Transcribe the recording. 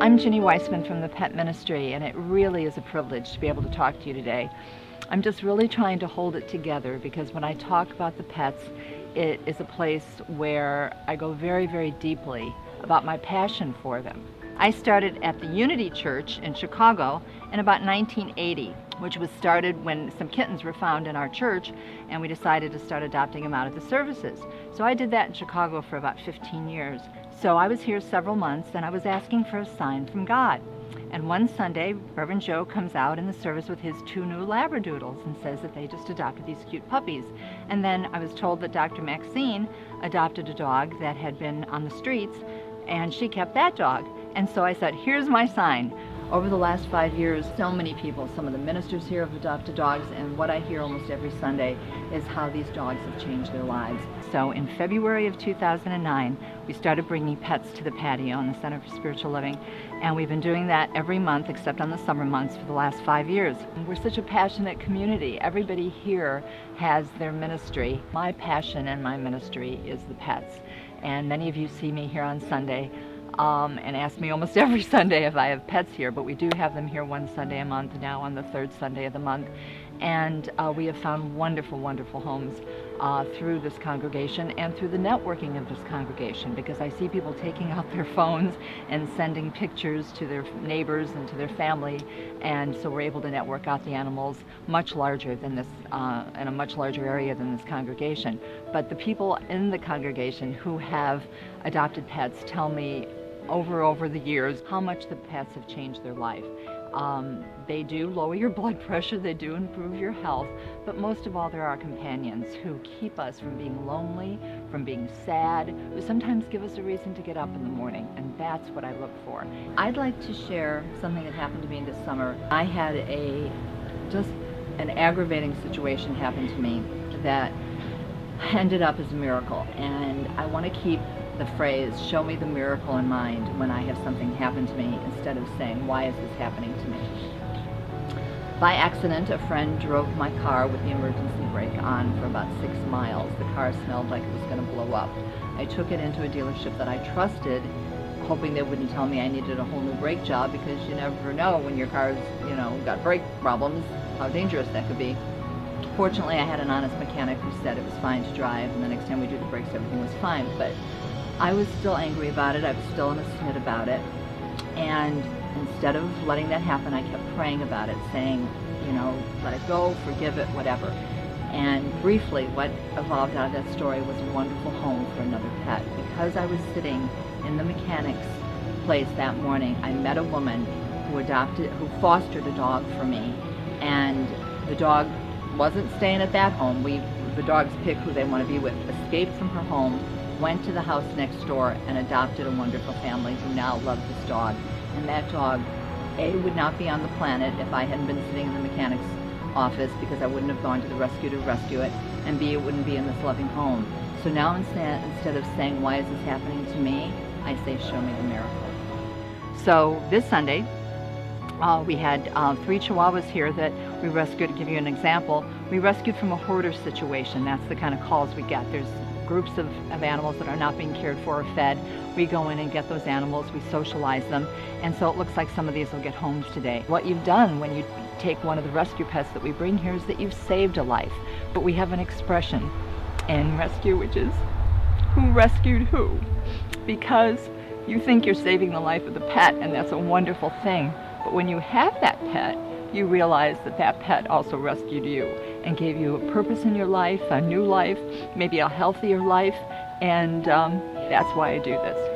I'm Ginny Weissman from the Pet Ministry, and it really is a privilege to be able to talk to you today. I'm just really trying to hold it together because when I talk about the pets, it is a place where I go very, very deeply about my passion for them. I started at the Unity Church in Chicago in about 1980, which was started when some kittens were found in our church, and we decided to start adopting them out of the services. So I did that in Chicago for about 15 years. So I was here several months, and I was asking for a sign from God. And one Sunday, Reverend Joe comes out in the service with his 2 new Labradoodles and says that they just adopted these cute puppies. And then I was told that Dr. Maxine adopted a dog that had been on the streets, and she kept that dog. And so I said, here's my sign. Over the last 5 years, so many people, some of the ministers here have adopted dogs, and what I hear almost every Sunday is how these dogs have changed their lives. So in February of 2009, we started bringing pets to the patio in the Center for Spiritual Living, and we've been doing that every month except on the summer months for the last 5 years. We're such a passionate community. Everybody here has their ministry. My passion and my ministry is the pets, and many of you see me here on Sunday and ask me almost every Sunday if I have pets here, but we do have them here one Sunday a month now on the 3rd Sunday of the month. And we have found wonderful, wonderful homes through this congregation and through the networking of this congregation, because I see people taking out their phones and sending pictures to their neighbors and to their family, and so we're able to network out the animals much larger than this, in a much larger area than this congregation. But the people in the congregation who have adopted pets tell me over the years how much the pets have changed their life. They do lower your blood pressure, they do improve your health, but most of all, they're our companions who keep us from being lonely, from being sad, who sometimes give us a reason to get up in the morning, and that's what I look for. I'd like to share something that happened to me this summer. I had just an aggravating situation happen to me that ended up as a miracle, and I want to keep the phrase, show me the miracle in mind when I have something happen to me, instead of saying, why is this happening to me? By accident, a friend drove my car with the emergency brake on for about 6 miles. The car smelled like it was going to blow up. I took it into a dealership that I trusted, hoping they wouldn't tell me I needed a whole new brake job, because you never know when your car's, got brake problems, how dangerous that could be. Fortunately, I had an honest mechanic who said it was fine to drive, and the next time we do the brakes, everything was fine. But I was still angry about it. I was still in a snit about it. And instead of letting that happen, I kept praying about it, saying, let it go, forgive it, whatever. And briefly, what evolved out of that story was a wonderful home for another pet. Because I was sitting in the mechanic's place that morning, I met a woman who fostered a dog for me. And the dog wasn't staying at that home. The dogs pick who they want to be with. Escaped from her home, went to the house next door, and adopted a wonderful family who now love this dog. And that dog, A, would not be on the planet if I hadn't been sitting in the mechanic's office, because I wouldn't have gone to the rescue to rescue it, and B, it wouldn't be in this loving home. So now instead of saying, why is this happening to me, I say, show me the miracle. So this Sunday, we had 3 Chihuahuas here that we rescued. To give you an example, we rescued from a hoarder situation. That's the kind of calls we get. There's groups of animals that are not being cared for or fed. We go in and get those animals, we socialize them, and so it looks like some of these will get homes today. What you've done when you take one of the rescue pets that we bring here is that you've saved a life. But we have an expression in rescue, which is, who rescued who? Because you think you're saving the life of the pet, and that's a wonderful thing. But when you have that pet, you realize that that pet also rescued you and gave you a purpose in your life, a new life, maybe a healthier life, and that's why I do this.